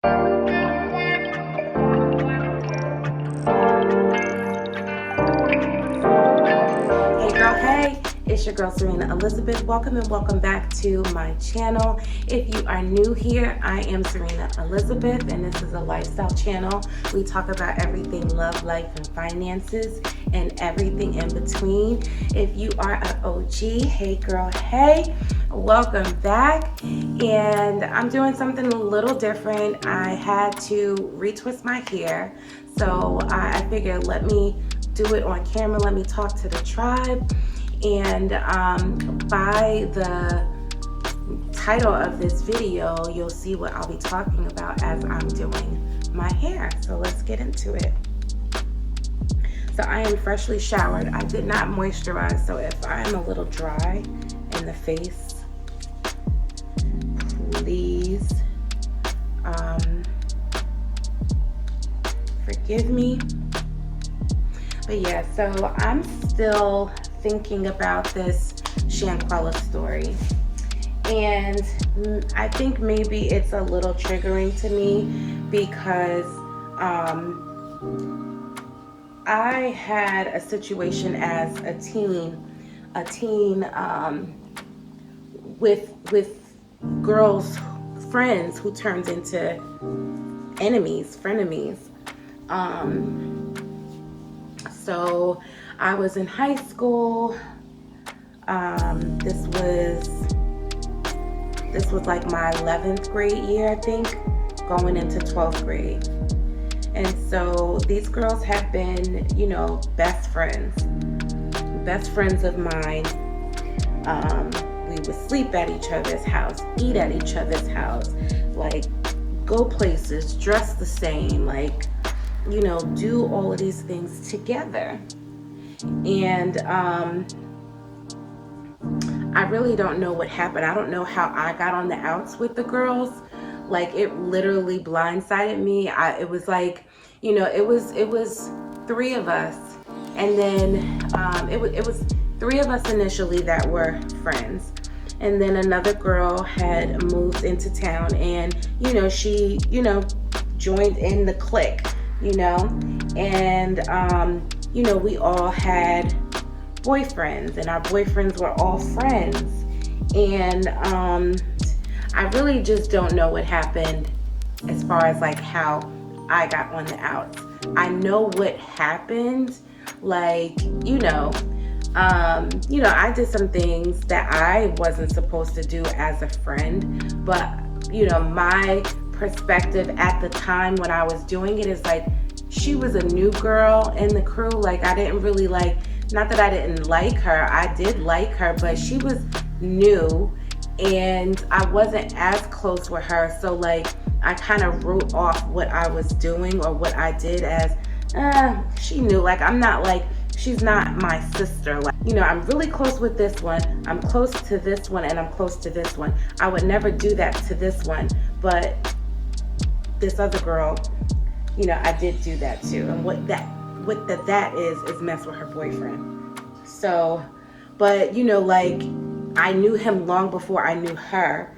Hey girl, hey, it's your girl Zarinah Elizabeth. Welcome and welcome back to my channel. If you are new here, I am Zarinah Elizabeth and this is a lifestyle channel. We talk about everything love, life, and finances and everything in between. If you are an OG, hey girl, hey, welcome back. And I'm doing something a little different. I had to retwist my hair, so I figured let me do it on camera. Let me talk to the tribe. And by the title of this video, you'll see what I'll be talking about as I'm doing my hair. So let's get into it. So I am freshly showered. I did not moisturize, so if I am a little dry in the face, please forgive me. But yeah, so I'm still thinking about this Shanquella story. And I think maybe it's a little triggering to me because I had a situation as a teen with girls, friends who turned into frenemies. So I was in high school. This was like my 11th grade year, I think, going into 12th grade. And so these girls have been, best friends of mine. We would sleep at each other's house, eat at each other's house, like go places, dress the same, like, do all of these things together. And I really don't know what happened. I don't know how I got on the outs with the girls. Like, it literally blindsided me. It was like, it was three of us. And then it was three of us initially that were friends. And then another girl had moved into town and, she, joined in the clique. And we all had boyfriends, and our boyfriends were all friends. And I really just don't know what happened as far as like how I got on the outs. I know what happened, like, I did some things that I wasn't supposed to do as a friend, but my perspective at the time when I was doing it is like, she was a new girl in the crew. Like, I didn't really not that I didn't like her, I did like her, but she was new and I wasn't as close with her. So like, I kind of wrote off what I was doing or what I did as, she knew. Like, I'm not like, she's not my sister. Like, I'm really close with this one, I'm close to this one, and I'm close to this one. I would never do that to this one, but this other girl, I did do that too. And what that is mess with her boyfriend. So, but like, I knew him long before I knew her.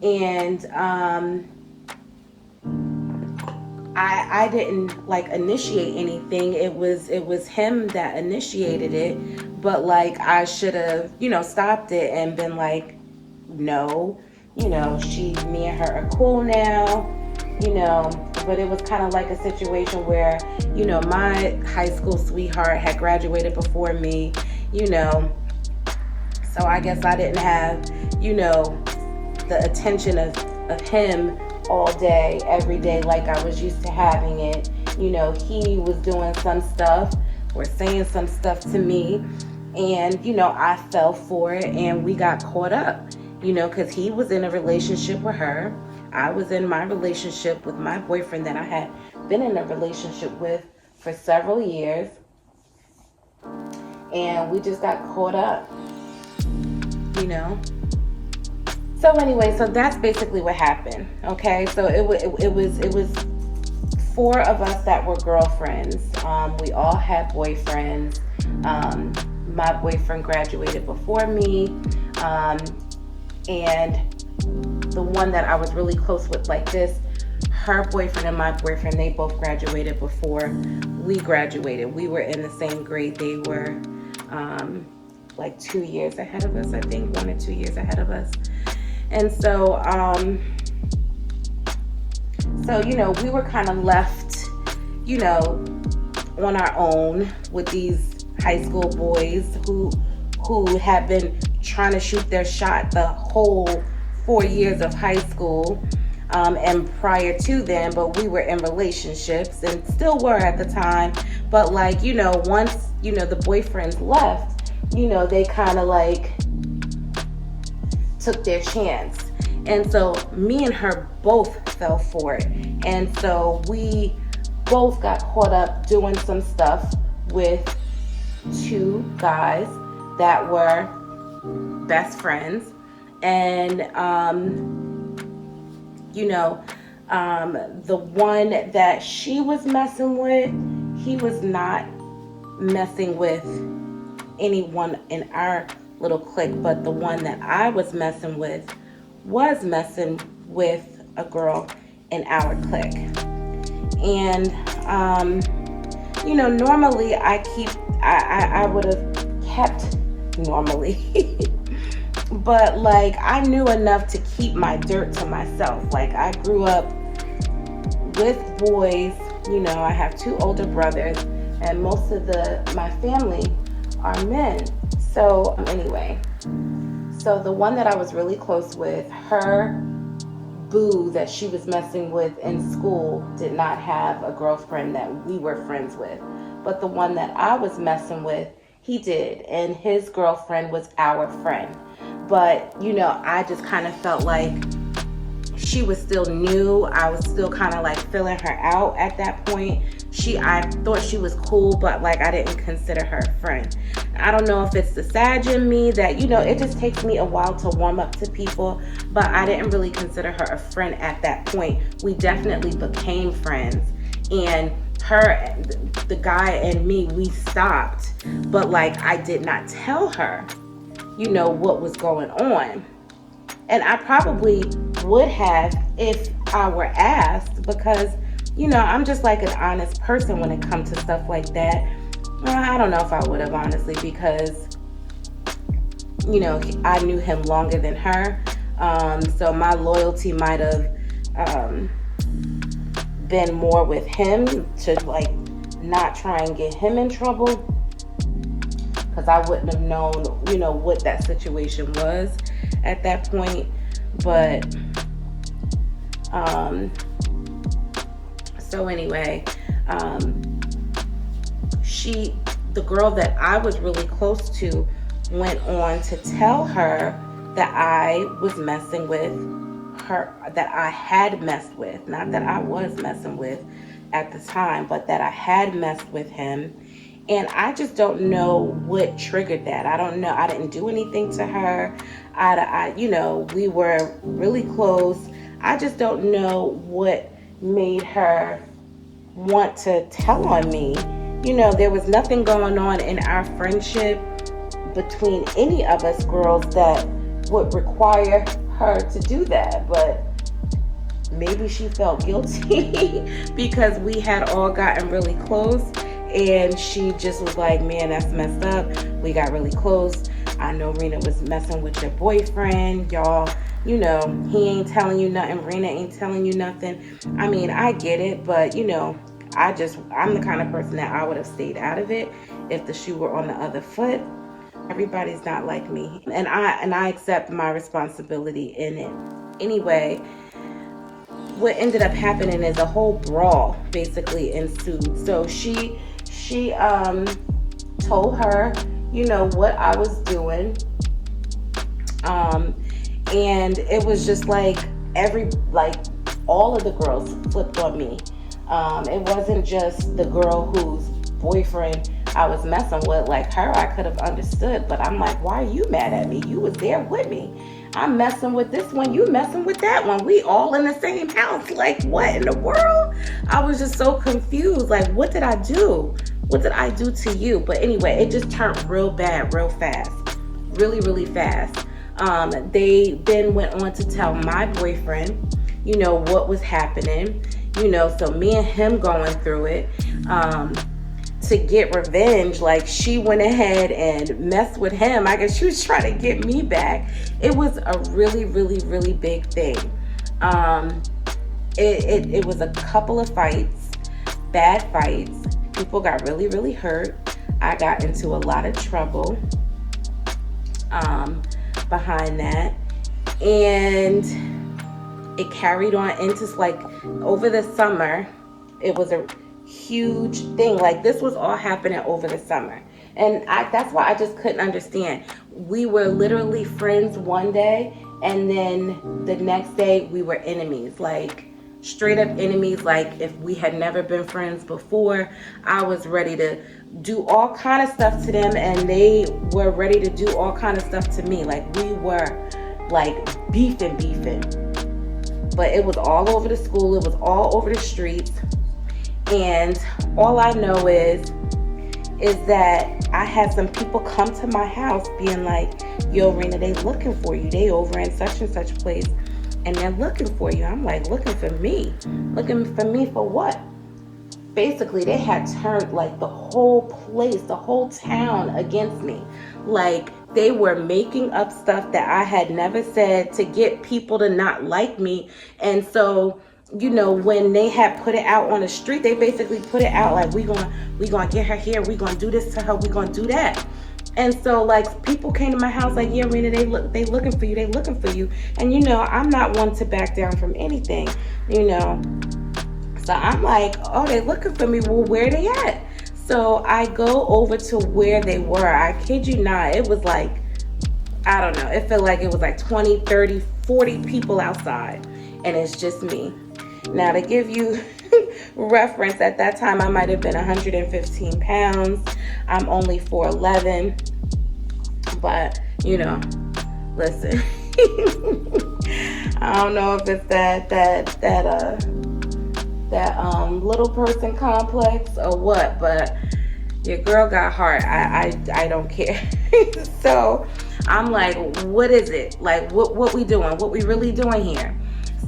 And I didn't like initiate anything. It was him that initiated it. But like, I should have, stopped it and been like, no, me and her are cool now. But it was kind of like a situation where, my high school sweetheart had graduated before me, so I guess I didn't have, the attention of him all day, every day, like I was used to having it. He was doing some stuff or saying some stuff to me, and, I fell for it, and we got caught up, because he was in a relationship with her. I was in my relationship with my boyfriend that I had been in a relationship with for several years. And we just got caught up, So anyway, so that's basically what happened. Okay, so it was four of us that were girlfriends. We all had boyfriends. My boyfriend graduated before me, and the one that I was really close with like this, her boyfriend and my boyfriend, they both graduated before we graduated. We were in the same grade. They were like 2 years ahead of us, I think, 1 or 2 years ahead of us. And so, you know, we were kind of left, you know, on our own with these high school boys who had been trying to shoot their shot the whole 4 years of high school. And prior to then, but we were in relationships and still were at the time. But like, you know, once, you know, the boyfriends left, you know, they kind of like took their chance. And so me and her both fell for it. And so we both got caught up doing some stuff with 2 guys that were best friends. And, you know, the one that she was messing with, he was not messing with anyone in our little clique, but the one that I was messing with was messing with a girl in our clique. And, you know, normally I would have kept normally. But like, I knew enough to keep my dirt to myself. Like, I grew up with boys, you know, I have 2 older brothers, and most of my family are men. So anyway, so the one that I was really close with, her boo that she was messing with in school did not have a girlfriend that we were friends with. But the one that I was messing with, he did, and his girlfriend was our friend. But, you know, I just kind of felt like she was still new. I was still kind of like filling her out at that point. I thought she was cool, but like I didn't consider her a friend. I don't know if it's the Sag in me that, you know, it just takes me a while to warm up to people, but I didn't really consider her a friend at that point. We definitely became friends, and her, the guy and me, we stopped, but like I did not tell her, you know, what was going on. And I probably would have if I were asked, because, you know, I'm just like an honest person when it comes to stuff like that. I don't know if I would have, honestly, because, you know, I knew him longer than her. So my loyalty might have been more with him to like not try and get him in trouble, because I wouldn't have known, you know, what that situation was at that point. But so anyway, the girl that I was really close to went on to tell her that I was messing with her, that I had messed with, not that I was messing with at the time, but that I had messed with him. And I just don't know what triggered that. I don't know. I didn't do anything to her. You know, we were really close. I just don't know what made her want to tell on me. You know, there was nothing going on in our friendship between any of us girls that would require her to do that. But maybe she felt guilty because we had all gotten really close, and she just was like, man, that's messed up. We got really close. I know Rena was messing with your boyfriend. Y'all, you know, he ain't telling you nothing. Rena ain't telling you nothing. I mean, I get it, but, you know, I'm the kind of person that I would have stayed out of it if the shoe were on the other foot. Everybody's not like me. And I accept my responsibility in it. Anyway, what ended up happening is a whole brawl basically ensued. So she told her, you know, what I was doing. And it was just like all of the girls flipped on me. It wasn't just the girl whose boyfriend I was messing with. Like her, I could have understood, but I'm like, why are you mad at me? You was there with me. I'm messing with this one, you messing with that one. We all in the same house. Like, what in the world? I was just so confused. Like, what did I do? What did I do to you? But anyway, it just turned real bad, real fast. Really, really fast. They then went on to tell my boyfriend, you know, what was happening. So me and him going through it. To get revenge, like she went ahead and messed with him. I guess she was trying to get me back. It was a really, really, really big thing. It was a couple of fights, bad fights. People got really, really hurt. I got into a lot of trouble behind that. And it carried on into like over the summer. It was a huge thing. Like this was all happening over the summer. And that's why I just couldn't understand. We were literally friends one day, and then the next day we were enemies. Like straight up enemies. Like if we had never been friends before, I was ready to do all kind of stuff to them, and they were ready to do all kind of stuff to me. Like we were like beefing. But it was all over the school. It was all over the streets. And all I know is that I had some people come to my house being like, yo, Rena, they looking for you. They over in such and such place, and they're looking for you. I'm like, looking for me? Looking for me for what? Basically, they had turned like the whole place, the whole town against me. Like they were making up stuff that I had never said to get people to not like me. And so, when they had put it out on the street, they basically put it out like, we gonna get her here, we gonna do this to her, we gonna do that. And so like people came to my house like, yeah, Rena, they looking for you. And I'm not one to back down from anything, So I'm like, oh, they looking for me. Well, where they at? So I go over to where they were. I kid you not, it was like, I don't know, it felt like it was like 20, 30, 40 people outside, and it's just me. Now, to give you reference, at that time, I might have been 115 pounds. I'm only 4'11". But, listen. I don't know if it's that little person complex or what, but your girl got heart. I don't care. So, I'm like, what is it? Like, what we doing? What we really doing here?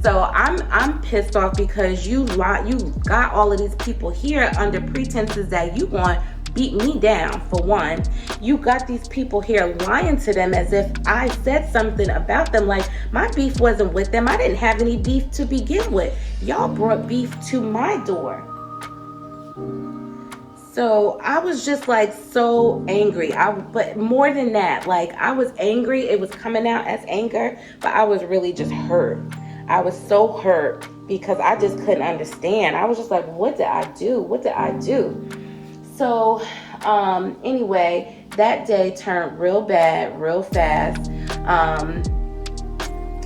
So I'm pissed off because you got all of these people here under pretenses that you want to beat me down, for one. You got these people here lying to them as if I said something about them. Like my beef wasn't with them. I didn't have any beef to begin with. Y'all brought beef to my door. So I was just like so angry. But more than that, like I was angry. It was coming out as anger, but I was really just hurt. I was so hurt because I just couldn't understand. I was just like, what did I do? What did I do? So anyway, that day turned real bad, real fast.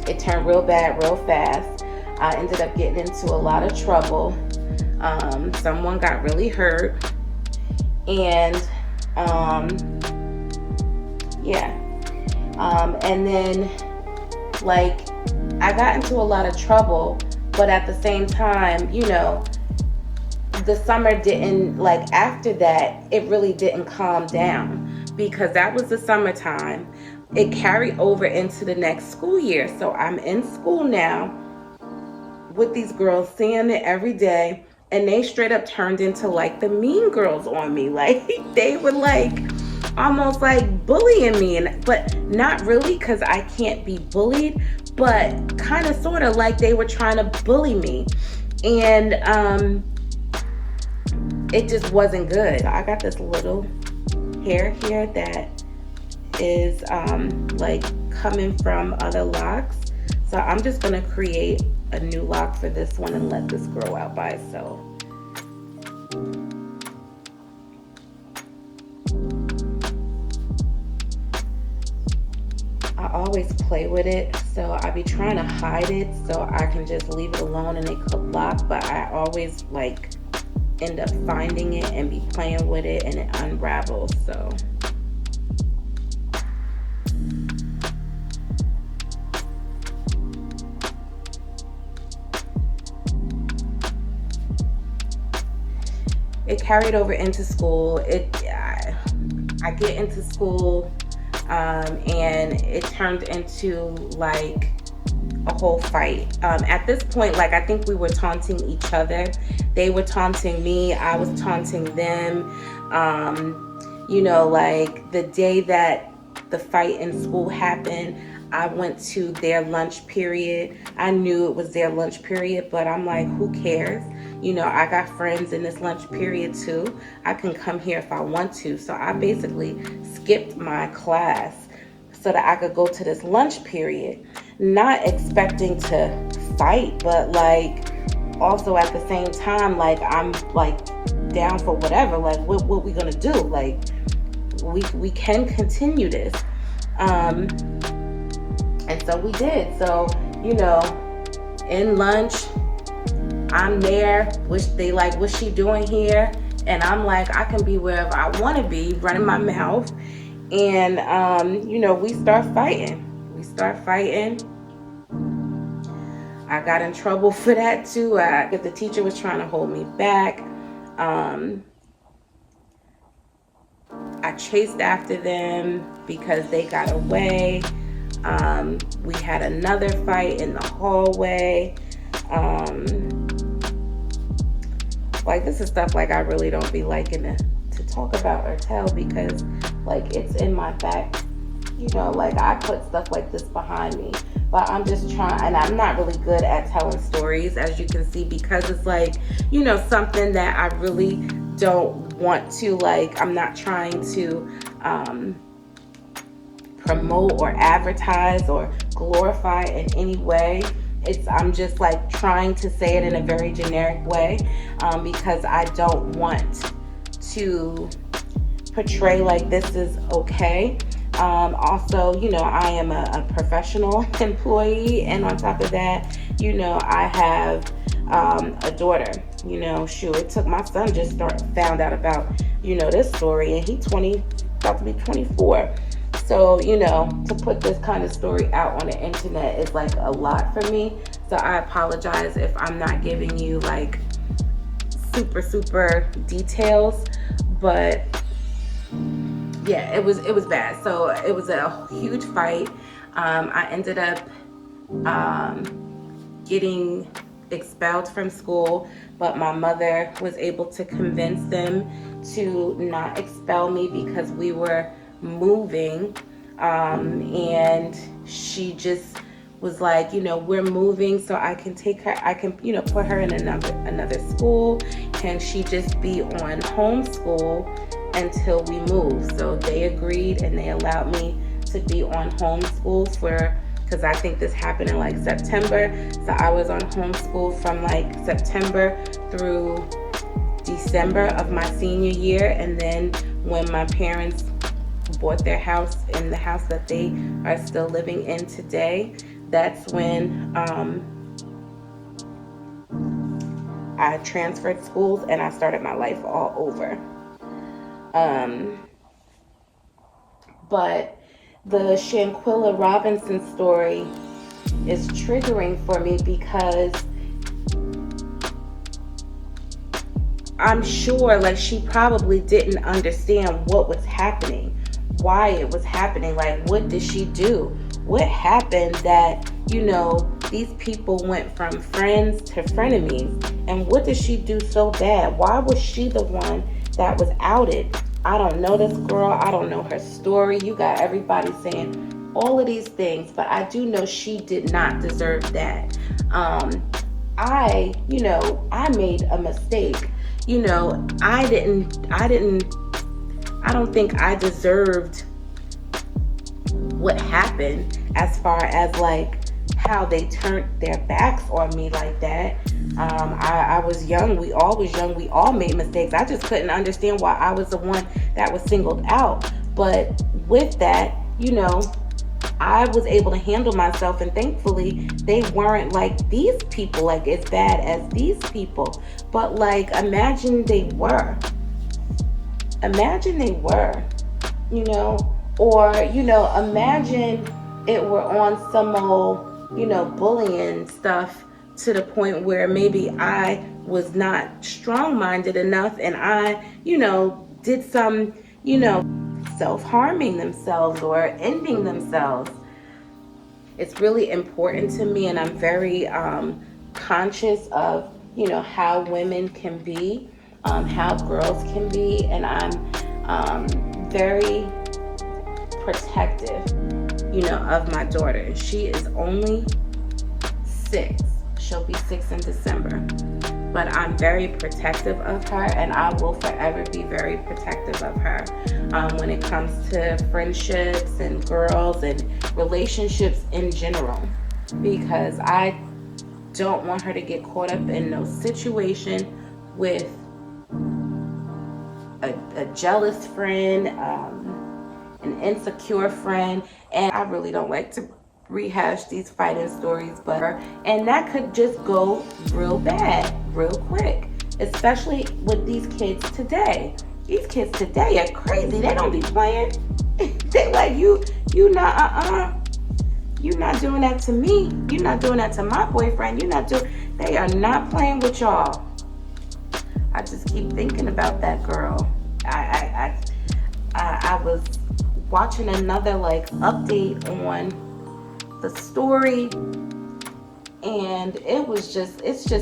It turned real bad, real fast. I ended up getting into a lot of trouble. Someone got really hurt. And and then like I got into a lot of trouble, but at the same time, the summer didn't, like after that, it really didn't calm down because that was the summertime. It carried over into the next school year. So I'm in school now with these girls, seeing it every day, and they straight up turned into like the mean girls on me. Like they were like almost like bullying me, but not really, because I can't be bullied, but kind of sort of like they were trying to bully me. And it just wasn't good. I got this little hair here that is like coming from other locks. So I'm just gonna create a new lock for this one and let this grow out by itself. I always play with it, so I be trying to hide it so I can just leave it alone and it could lock, but I always like end up finding it and be playing with it and it unravels. So it carried over into school. I get into school and it turned into like a whole fight. At this point, like, I think we were taunting each other. They were taunting me, I was taunting them. You know, like, the day that the fight in school happened, I went to their lunch period. I knew it was their lunch period, but I'm like, who cares? You know, I got friends in this lunch period too. I can come here if I want to. So I basically skipped my class so that I could go to this lunch period, not expecting to fight, but like also at the same time, like, I'm like down for whatever. Like, what we gonna do? Like, we can continue this. And so we did. So, you know, in lunch, I'm there. They like, what's she doing here? And I'm like, I can be wherever I want to be, running my mouth. And, you know, we start fighting. I got in trouble for that too. The teacher was trying to hold me back. I chased after them because they got away. We had another fight in the hallway. Like, this is stuff like I really don't be liking to talk about or tell, because like, it's in my back, you know, like, I put stuff like this behind me, but I'm just trying, and I'm not really good at telling stories, as you can see, because it's like, you know, something that I really don't want to, like, I'm not trying to promote or advertise or glorify in any way. I'm just like trying to say it in a very generic way, because I don't want to portray like this is okay. Also, you know, I am a professional employee, and on top of that, you know, I have a daughter. You know, shoot, it took my son found out about, you know, this story, and he's about to be 24. So, you know, to put this kind of story out on the internet is like a lot for me. So I apologize if I'm not giving you like super details, but yeah, it was bad. So it was a huge fight. I ended up getting expelled from school, but my mother was able to convince them to not expel me because we were moving, and she just was like, you know, we're moving, so I can take her, I can, you know, put her in another school. Can she just be on homeschool until we move? So they agreed, and they allowed me to be on homeschool because I think this happened in like September. So I was on homeschool from like September through December of my senior year. And then when my parents bought their house, in the house that they are still living in today, that's when I transferred schools and I started my life all over. But the Shanquella Robinson story is triggering for me because I'm sure like she probably didn't understand what was happening, why it was happening. Like, what did she do? What happened that, you know, these people went from friends to frenemies? And what did she do so bad? Why was she the one that was outed? I don't know this girl. I don't know her story. You got everybody saying all of these things, but I do know she did not deserve that. I made a mistake. You know, I don't think I deserved what happened as far as like how they turned their backs on me like that. I was young. We all was young. We all made mistakes. I just couldn't understand why I was the one that was singled out. But with that, you know, I was able to handle myself, and thankfully they weren't like these people, like as bad as these people. But like, imagine they were, you know, or, you know, imagine it were on some old, you know, bullying stuff to the point where maybe I was not strong-minded enough and I, you know, did some, you know, self-harming themselves or ending themselves. it's really important to me, and I'm very conscious of, you know, how women can be, how girls can be, and I'm very protective, you know, of my daughter. She is only 6. She'll be 6 in December. But I'm very protective of her, and I will forever be very protective of her when it comes to friendships and girls and relationships in general, because I don't want her to get caught up in no situation with a jealous friend, an insecure friend. And I really don't like to rehash these fighting stories, but and that could just go real bad real quick, especially with these kids today. These kids today are crazy. They don't be playing. They like, you not you're not doing that to me. You're not doing that to my boyfriend. They are not playing with y'all. I just keep thinking about that girl. I was watching another like update on the story, and it's just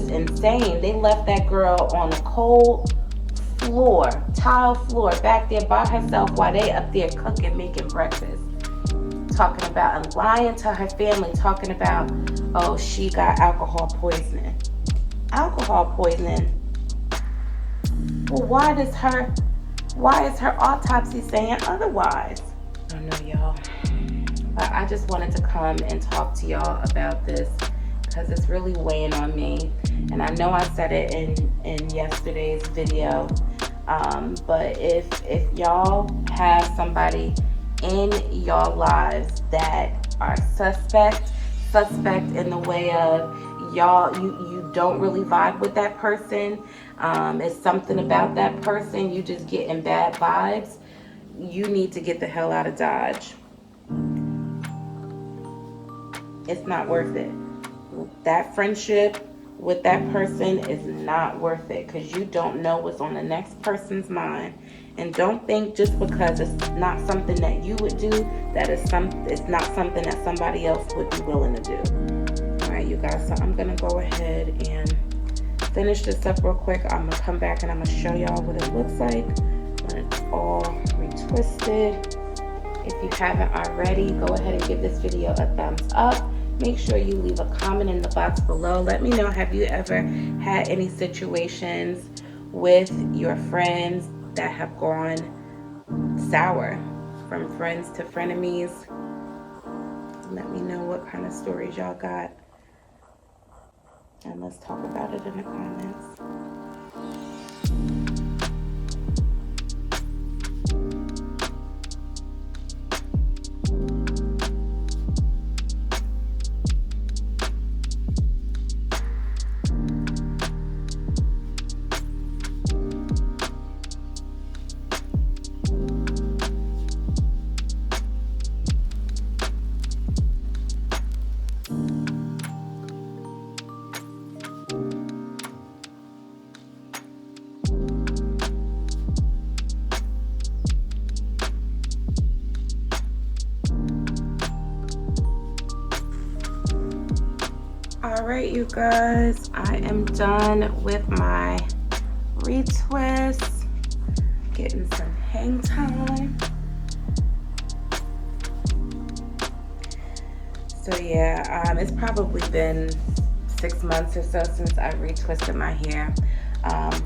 insane. They left that girl on a cold tile floor back there by herself while they up there cooking, making breakfast, talking about and lying to her family, talking about, oh, she got alcohol poisoning. Well, why is her autopsy saying otherwise? I don't know, y'all. But I just wanted to come and talk to y'all about this because it's really weighing on me. And I know I said it in yesterday's video, but if y'all have somebody in your lives that are suspect in the way of you don't really vibe with that person, it's something about that person, you just getting bad vibes, you need to get the hell out of Dodge. It's not worth it. That friendship with that person is not worth it, because you don't know what's on the next person's mind. And don't think just because it's not something that you would do that it's not something that somebody else would be willing to do. All right, you guys, so I'm gonna go ahead and finish this up real quick. I'm gonna come back and I'm gonna show y'all what it looks like when it's all retwisted. If you haven't already, go ahead and give this video a thumbs up. Make sure you leave a comment in the box below. Let me know, have you ever had any situations with your friends that have gone sour, from friends to frenemies? Let me know what kind of stories y'all got, and let's talk about it in the comments. Alright, you guys, I am done with my retwist, getting some hang time. So yeah, it's probably been 6 months or so since I retwisted my hair,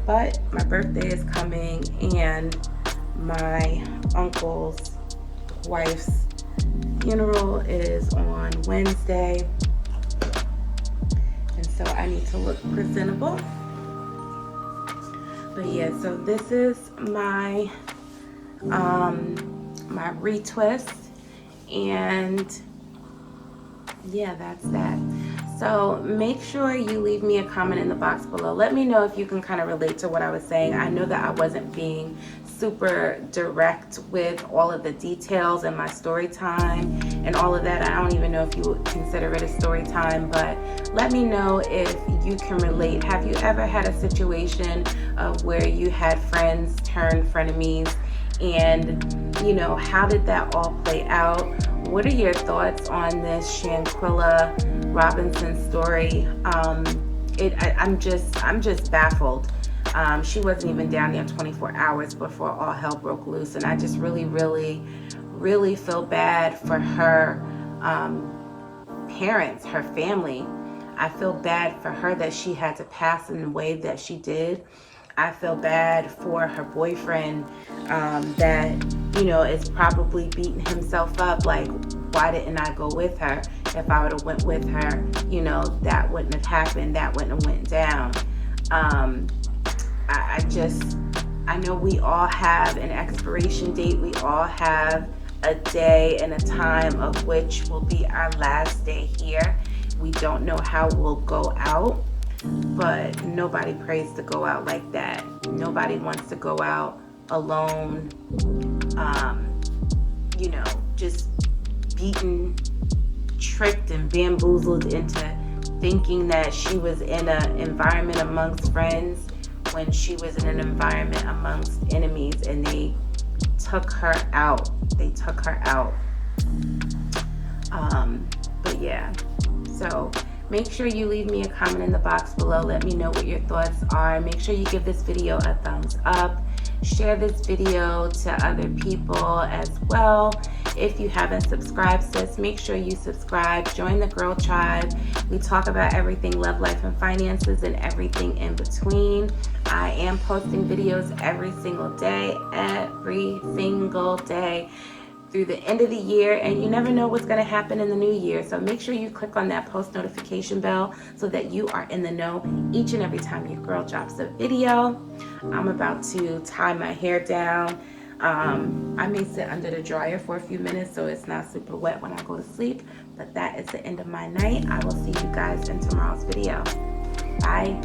but my birthday is coming and my uncle's wife's funeral is on Wednesday. So I need to look presentable. But yeah, so this is my my retwist, and yeah, that's that. So make sure you leave me a comment in the box below. Let me know if you can kind of relate to what I was saying. I know that I wasn't being super direct with all of the details in my story time and all of that. I don't even know if you would consider it a story time, but let me know if you can relate. Have you ever had a situation of where you had friends turn frenemies, and you know, how did that all play out? what are your thoughts on this Shanquella Robinson story? I'm just baffled. She wasn't even down there 24 hours before all hell broke loose, and I just really feel bad for her parents, her family. I feel bad for her that she had to pass in the way that she did. I feel bad for her boyfriend that, is probably beating himself up like, why didn't I go with her? If I would have went with her, that wouldn't have happened. That wouldn't have went down. I know we all have an expiration date. We all have a day and a time of which will be our last day here. We don't know how we'll go out, but nobody prays to go out like that. Nobody wants to go out alone, just beaten, tricked, and bamboozled into thinking that she was in an environment amongst friends when she was in an environment amongst enemies, and they took her out. But yeah, so make sure you leave me a comment in the box below. Let me know what your thoughts are. Make sure you give this video a thumbs up. Share this video to other people as well. If you haven't subscribed, sis, make sure you subscribe. Join the Girl Tribe. We talk about everything love, life, and finances, and everything in between. I am posting videos every single day through the end of the year, and you never know what's going to happen in the new year. So make sure you click on that post notification bell so that you are in the know each and every time your girl drops a video. I'm about to tie my hair down. I may sit under the dryer for a few minutes so it's not super wet when I go to sleep, but that is the end of my night. I will see you guys in tomorrow's video. Bye.